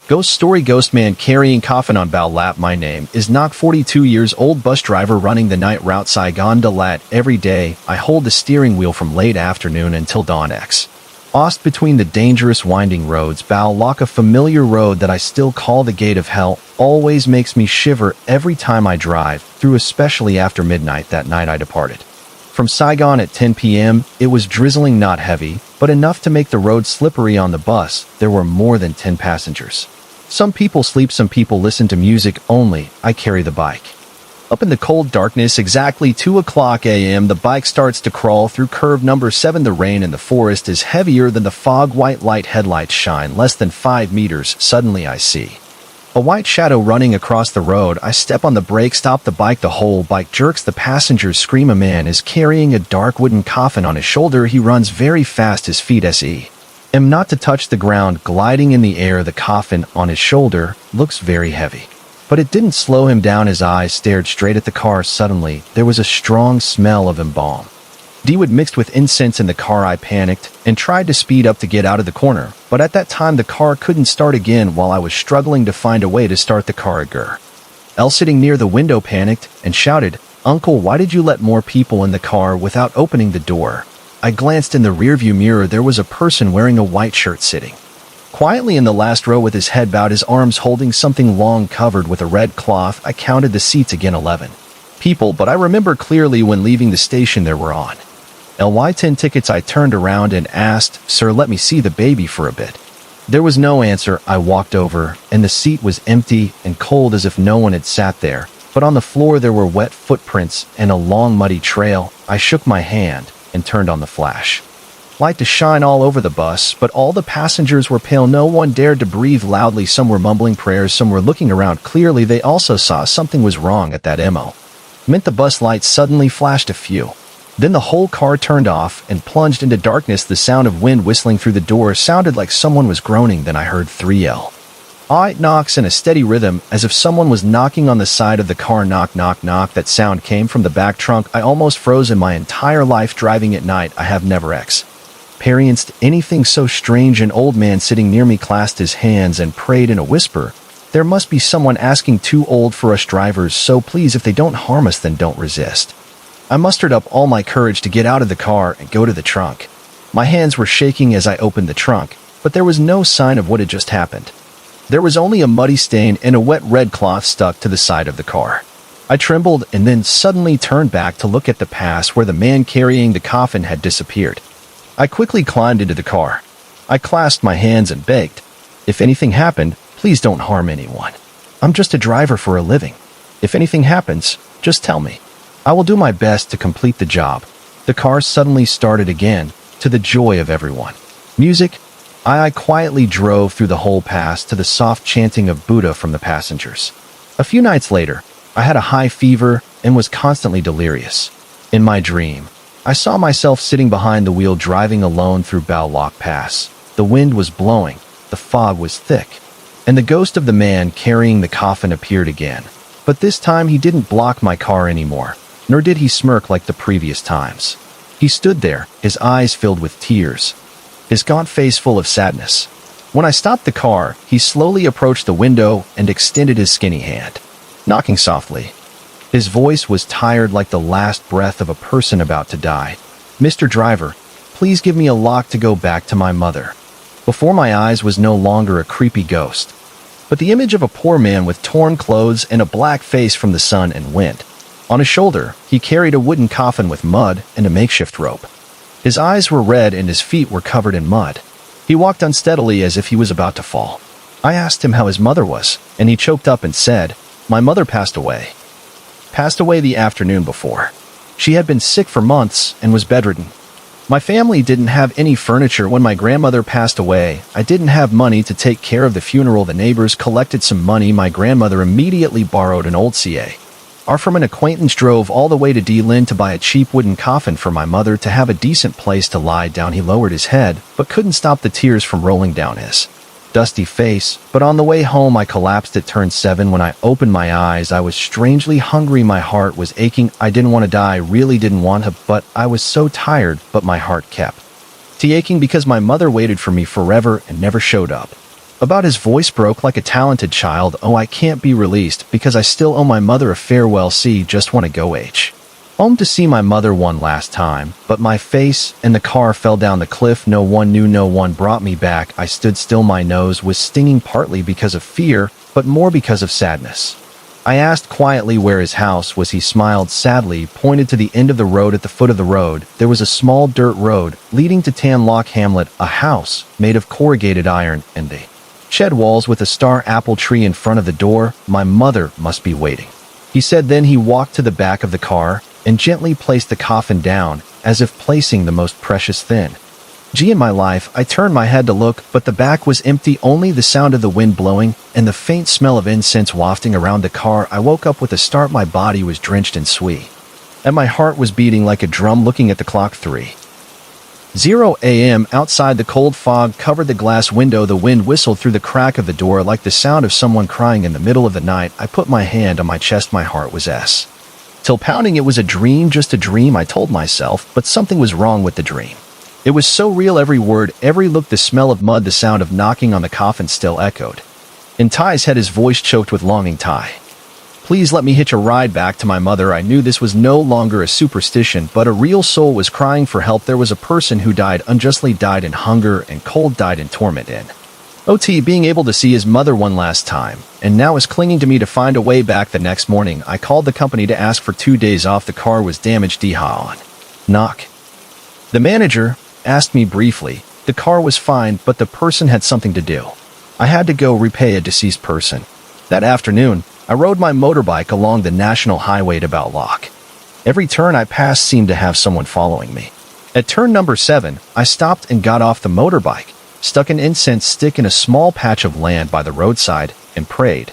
Ghost story. Ghost man carrying coffin on bow lap. My name is Knock, 42 years old, bus driver running the night route Saigon to Lat. Every day, I hold the steering wheel from late afternoon until dawn. Lost between the dangerous winding roads. Bow lock, a familiar road that I still call the gate of hell, always makes me shiver every time I drive through, especially after midnight. That night I departed from Saigon at 10 p.m. It was drizzling, not heavy, but enough to make the road slippery. On the bus, there were more than 10 passengers. Some people sleep, some people listen to music only. I carry the bike. Up in the cold darkness, exactly 2 o'clock a.m., the bike starts to crawl through curve number 7. The rain in the forest is heavier than the fog. White light headlights shine less than 5 meters. Suddenly I see a white shadow running across the road. I step on the brake, stop the bike. The whole bike jerks. The passengers scream. A man is carrying a dark wooden coffin on his shoulder. He runs very fast. His feet am not to touch the ground, gliding in the air. The coffin on his shoulder looks very heavy, but it didn't slow him down. His eyes stared straight at the car. Suddenly, there was a strong smell of embalmed wood mixed with incense in the car. I panicked and tried to speed up to get out of the corner, but at that time the car couldn't start again. While I was struggling to find a way to start the car, a girl sitting near the window panicked and shouted, "Uncle, why did you let more people in the car without opening the door?" I glanced in the rearview mirror. There was a person wearing a white shirt sitting quietly in the last row with his head bowed, his arms holding something long covered with a red cloth. I counted the seats again, 11 people, but I remember clearly when leaving the station there were on LY10 tickets. I turned around and asked, "Sir, let me see the baby for a bit." There was no answer. I walked over, and the seat was empty and cold as if no one had sat there, but on the floor there were wet footprints and a long muddy trail. I shook my hand and turned on the flash light to shine all over the bus, but all the passengers were pale. No one dared to breathe loudly. Some were mumbling prayers, some were looking around. Clearly they also saw something was wrong at that meant the bus lights suddenly flashed a few. Then the whole car turned off and plunged into darkness. The sound of wind whistling through the door sounded like someone was groaning. Then I heard 3 knocks in a steady rhythm, as if someone was knocking on the side of the car. Knock, knock, knock. That sound came from the back trunk. I almost froze. In my entire life driving at night, I have never experienced anything so strange. An old man sitting near me clasped his hands and prayed in a whisper, "There must be someone asking, too old for us drivers, so please, if they don't harm us, then don't resist." I mustered up all my courage to get out of the car and go to the trunk. My hands were shaking as I opened the trunk, but there was no sign of what had just happened. There was only a muddy stain and a wet red cloth stuck to the side of the car. I trembled and then suddenly turned back to look at the pass where the man carrying the coffin had disappeared. I quickly climbed into the car. I clasped my hands and begged, "If anything happened, please don't harm anyone. I'm just a driver for a living. If anything happens, just tell me. I will do my best to complete the job." The car suddenly started again, to the joy of everyone. Music. I quietly drove through the whole pass to the soft chanting of Buddha from the passengers. A few nights later, I had a high fever and was constantly delirious. In my dream, I saw myself sitting behind the wheel driving alone through Bao Loc Pass. The wind was blowing, the fog was thick, and the ghost of the man carrying the coffin appeared again. But this time he didn't block my car anymore, nor did he smirk like the previous times. He stood there, his eyes filled with tears, his gaunt face full of sadness. When I stopped the car, he slowly approached the window and extended his skinny hand, knocking softly. His voice was tired like the last breath of a person about to die. "Mr. Driver, please give me a lock to go back to my mother." Before my eyes was no longer a creepy ghost, but the image of a poor man with torn clothes and a black face from the sun and wind. On his shoulder, he carried a wooden coffin with mud and a makeshift rope. His eyes were red and his feet were covered in mud. He walked unsteadily as if he was about to fall. I asked him how his mother was, and he choked up and said, "My mother passed away. Passed away the afternoon before. She had been sick for months and was bedridden. My family didn't have any furniture when my grandmother passed away. I didn't have money to take care of the funeral. The neighbors collected some money. My grandmother immediately borrowed an old CAR from an acquaintance, drove all the way to D-Lin to buy a cheap wooden coffin for my mother to have a decent place to lie down." He lowered his head, but couldn't stop the tears from rolling down his dusty face. But on the way home I collapsed. It turned 7 when I opened my eyes. I was strangely hungry. My heart was aching. I didn't want to die, really didn't want to, but I was so tired. But my heart kept aching because my mother waited for me forever and never showed up. About his voice broke like a talented child. Oh, I can't be released because I still owe my mother a farewell. See, just wanna go home to see my mother one last time, but my face and the car fell down the cliff. No one knew, no one brought me back. I stood still. My nose was stinging, partly because of fear, but more because of sadness. I asked quietly where his house was. He smiled sadly, pointed to the end of the road. At the foot of the road, there was a small dirt road leading to Tanlock Hamlet, a house made of corrugated iron and the shed walls with a star apple tree in front of the door. My mother must be waiting, he said. Then he walked to the back of the car and gently placed the coffin down, as if placing the most precious thing. In my life, I turned my head to look, but the back was empty, only the sound of the wind blowing and the faint smell of incense wafting around the car. I woke up with a start. My body was drenched in sweat, and my heart was beating like a drum. Looking at the clock, 3:00 a.m. outside. The cold fog covered the glass window. The wind whistled through the crack of the door like the sound of someone crying in the middle of the night. I put my hand on my chest. My heart was still pounding. It was a dream, just a dream, I told myself, but something was wrong with the dream. It was so real. Every word, every look, the smell of mud, the sound of knocking on the coffin still echoed in Ty's head. His voice choked with longing. Ty, please let me hitch a ride back to my mother. I knew this was no longer a superstition, but a real soul was crying for help. There was a person who died unjustly, died in hunger and cold, died in torment, in being able to see his mother one last time, and now is clinging to me to find a way back. The next morning, I called the company to ask for 2 days off. The car was damaged. On knock. The manager asked me briefly. The car was fine, but the person had something to do. I had to go repay a deceased person. That afternoon, I rode my motorbike along the national highway to Ballock. Every turn I passed seemed to have someone following me. At turn number 7, I stopped and got off the motorbike, stuck an incense stick in a small patch of land by the roadside, and prayed.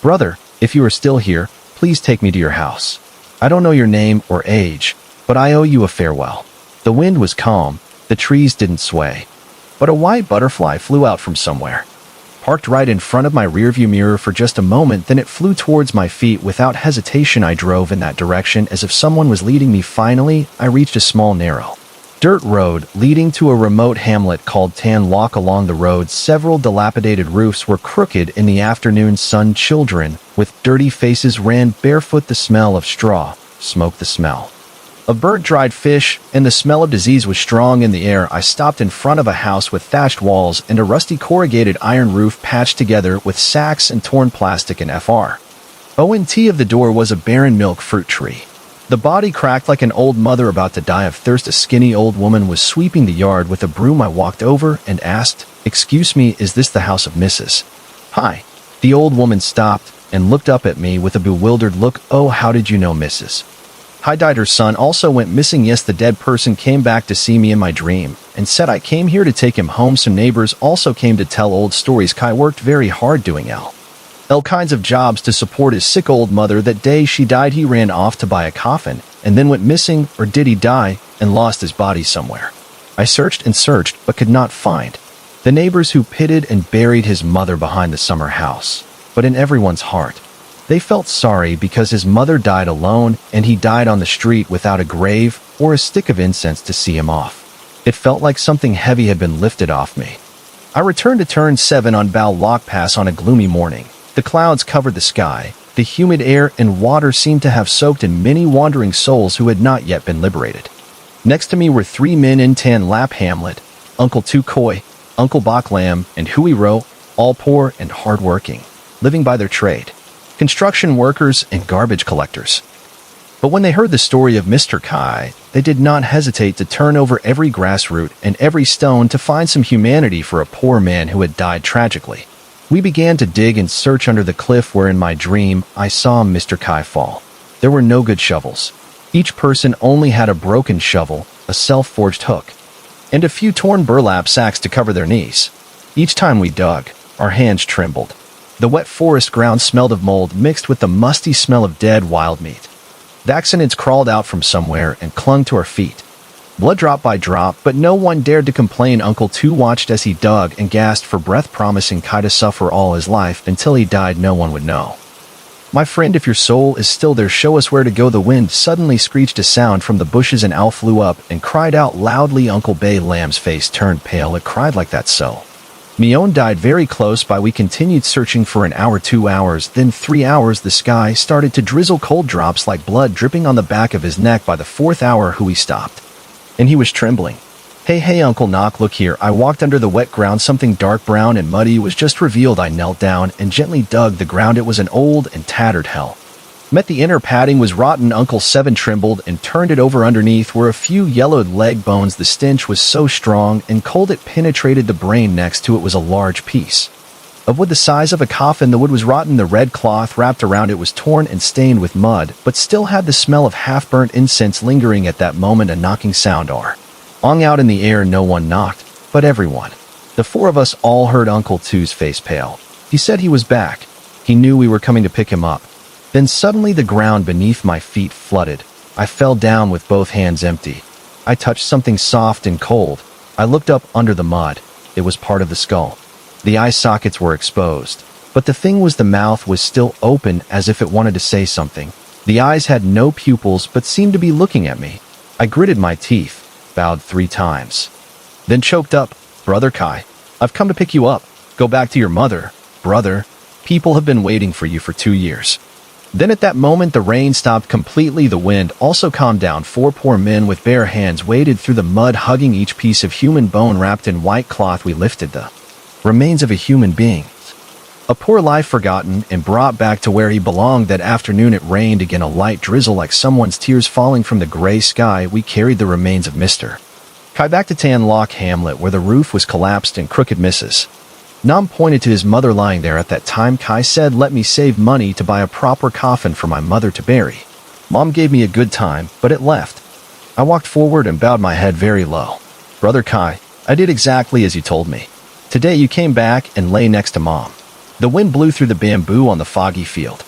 Brother, if you are still here, please take me to your house. I don't know your name or age, but I owe you a farewell. The wind was calm, the trees didn't sway, but a white butterfly flew out from somewhere, parked right in front of my rearview mirror for just a moment. Then it flew towards my feet. Without hesitation, I drove in that direction as if someone was leading me. Finally, I reached a small, narrow dirt road leading to a remote hamlet called Tanlock. Along the road, several dilapidated roofs were crooked in the afternoon sun. Children with dirty faces ran barefoot. The smell of straw, smoke, the smell of burnt dried fish, and the smell of disease was strong in the air. I stopped in front of a house with thatched walls and a rusty corrugated iron roof patched together with sacks and torn plastic and FRONT of the door was a barren milk fruit tree. The body cracked like an old mother about to die of thirst. A skinny old woman was sweeping the yard with a broom. I walked over and asked, "Excuse me, is this the house of Mrs. Hi?" The old woman stopped and looked up at me with a bewildered look. "Oh, how did you know Mrs. Hi died? Her son also went missing." "Yes, the dead person came back to see me in my dream and said I came here to take him home." Some neighbors also came to tell old stories. Kai worked very hard doing all kinds of jobs to support his sick old mother. That day she died, he ran off to buy a coffin and then went missing. Or did he die and lost his body somewhere? I searched and searched but could not find the neighbors who pitied and buried his mother behind the summer house. But in everyone's heart, they felt sorry because his mother died alone and he died on the street without a grave or a stick of incense to see him off. It felt like something heavy had been lifted off me. I returned to turn 7 on Ballock Pass on a gloomy morning. The clouds covered the sky. The humid air and water seemed to have soaked in many wandering souls who had not yet been liberated. Next to me were 3 men in Tanlock Hamlet, Uncle Tukoi, Uncle Baklam, and Hui Ro, all poor and hard-working, living by their trade. Construction workers and garbage collectors. But when they heard the story of Mr. Kai, they did not hesitate to turn over every grass root and every stone to find some humanity for a poor man who had died tragically. We began to dig and search under the cliff where in my dream I saw Mr. Kai fall. There were no good shovels. Each person only had a broken shovel, a self-forged hook, and a few torn burlap sacks to cover their knees. Each time we dug, our hands trembled. The wet forest ground smelled of mold mixed with the musty smell of dead wild meat. Vaccinids crawled out from somewhere and clung to our feet. Blood drop by drop, but no one dared to complain. Uncle Tu watched as he dug and gasped for breath, promising Kai to suffer all his life until he died. No one would know. "My friend, if your soul is still there, show us where to go." The wind suddenly screeched a sound from the bushes. An owl flew up and cried out loudly. Uncle Bay Lamb's face turned pale. It cried like that so Mion died very close by. We continued searching for an hour, 2 hours, then 3 hours. The sky started to drizzle cold drops like blood dripping on the back of his neck. By the 4th hour, he stopped. And he was trembling. Hey, Uncle Knock, look here. I walked under the wet ground. Something dark brown and muddy was just revealed. I knelt down and gently dug the ground. It was an old and tattered hell. Met the inner padding was rotten. Uncle Seven trembled and turned it over. Underneath were a few yellowed leg bones. The stench was so strong and cold it penetrated the brain. Next to it was a large piece of wood the size of a coffin. The wood was rotten. The red cloth wrapped around it was torn and stained with mud, but still had the smell of half-burnt incense lingering. At that moment, a knocking sound rang out in the air. No one knocked, but everyone. The 4 of us all heard Uncle Two's face pale. He said he was back. He knew we were coming to pick him up. Then suddenly the ground beneath my feet flooded. I fell down with both hands empty. I touched something soft and cold. I looked up under the mud. It was part of the skull. The eye sockets were exposed, but the thing was the mouth was still open as if it wanted to say something. The eyes had no pupils but seemed to be looking at me. I gritted my teeth, bowed 3 times, then choked up. Brother Kai, I've come to pick you up. Go back to your mother. Brother, people have been waiting for you for 2 years. Then at that moment the rain stopped completely. The wind also calmed down. 4 poor men with bare hands waded through the mud, hugging each piece of human bone wrapped in white cloth. We lifted the remains of a human being, a poor life forgotten and brought back to where he belonged. That afternoon it rained again, a light drizzle like someone's tears falling from the gray sky. We carried the remains of Mr. Kai back to Tan Lock Hamlet, where the roof was collapsed and crooked. Mrs. Nam pointed to his mother lying there. At that time, Kai said, let me save money to buy a proper coffin for my mother to bury. Mom gave me a good time, but it left. I walked forward and bowed my head very low. Brother Kai, I did exactly as you told me. Today you came back and lay next to Mom. The wind blew through the bamboo on the foggy field.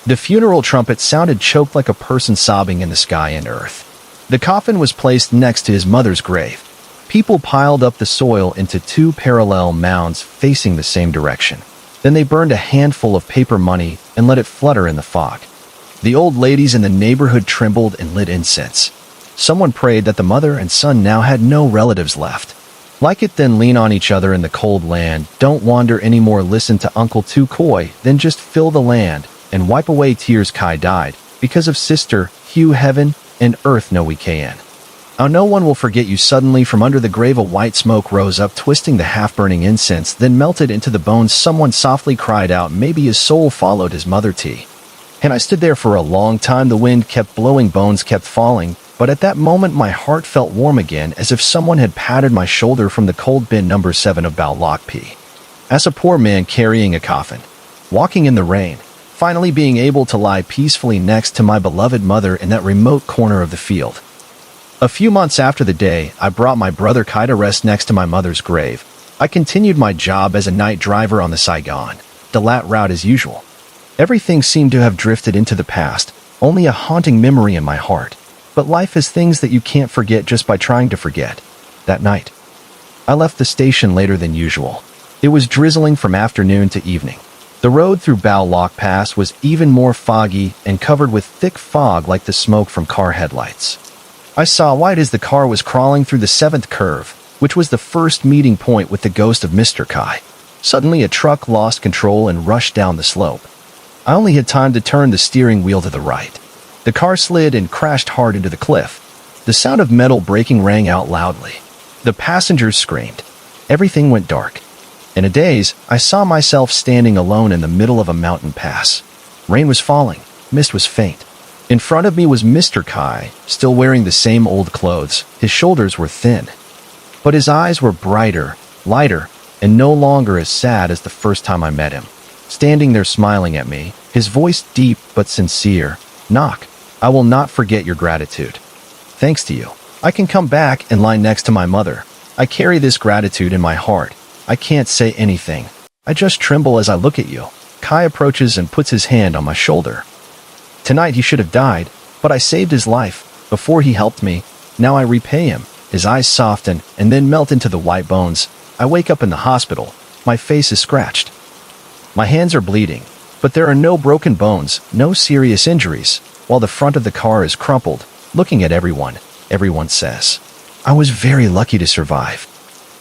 The funeral trumpet sounded choked like a person sobbing in the sky and earth. The coffin was placed next to his mother's grave. People piled up the soil into 2 parallel mounds facing the same direction. Then they burned a handful of paper money and let it flutter in the fog. The old ladies in the neighborhood trembled and lit incense. Someone prayed that the mother and son now had no relatives left. Like it, then lean on each other in the cold land. Don't wander anymore. Listen to Uncle Two Koi. Then just fill the land and wipe away tears. Kai died because of sister. Hugh, heaven and earth know we can. Oh, no one will forget you. Suddenly from under the grave a white smoke rose up, twisting the half-burning incense, then melted into the bones. Someone softly cried out. Maybe his soul followed his mother T. And I stood there for a long time. The wind kept blowing, bones kept falling, but at that moment my heart felt warm again, as if someone had patted my shoulder from the cold bin number 7 of Bao Lock P. As a poor man carrying a coffin, walking in the rain, finally being able to lie peacefully next to my beloved mother in that remote corner of the field. A few months after the day I brought my brother Kai to rest next to my mother's grave, I continued my job as a night driver on the Saigon-Dalat route as usual. Everything seemed to have drifted into the past, only a haunting memory in my heart. But life is things that you can't forget just by trying to forget. That night, I left the station later than usual. It was drizzling from afternoon to evening. The road through Bao Lock Pass was even more foggy and covered with thick fog like the smoke from car headlights. I saw white as the car was crawling through the 7th curve, which was the first meeting point with the ghost of Mr. Kai. Suddenly a truck lost control and rushed down the slope. I only had time to turn the steering wheel to the right. The car slid and crashed hard into the cliff. The sound of metal breaking rang out loudly. The passengers screamed. Everything went dark. In a daze, I saw myself standing alone in the middle of a mountain pass. Rain was falling. Mist was faint. In front of me was Mr. Kai, still wearing the same old clothes. His shoulders were thin, but his eyes were brighter, lighter, and no longer as sad as the first time I met him. Standing there smiling at me, his voice deep but sincere. Knock, I will not forget your gratitude. Thanks to you, I can come back and lie next to my mother. I carry this gratitude in my heart. I can't say anything. I just tremble as I look at you. Kai approaches and puts his hand on my shoulder. Tonight he should have died, but I saved his life before he helped me. Now I repay him. His eyes soften and then melt into the white bones. I wake up in the hospital. My face is scratched. My hands are bleeding, but there are no broken bones, no serious injuries, while the front of the car is crumpled. Looking at everyone, everyone says, I was very lucky to survive.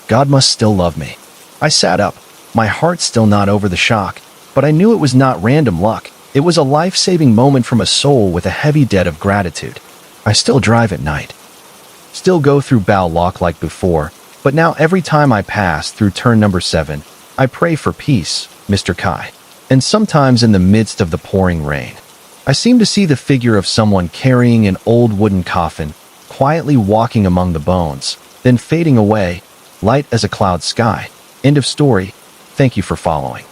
God must still love me. I sat up, my heart still not over the shock, but I knew it was not random luck. It was a life-saving moment from a soul with a heavy debt of gratitude. I still drive at night. Still go through Bao Lock like before, but now every time I pass through turn number 7, I pray for peace, Mr. Kai. And sometimes in the midst of the pouring rain, I seem to see the figure of someone carrying an old wooden coffin, quietly walking among the bones, then fading away, light as a cloud sky. End of story. Thank you for following.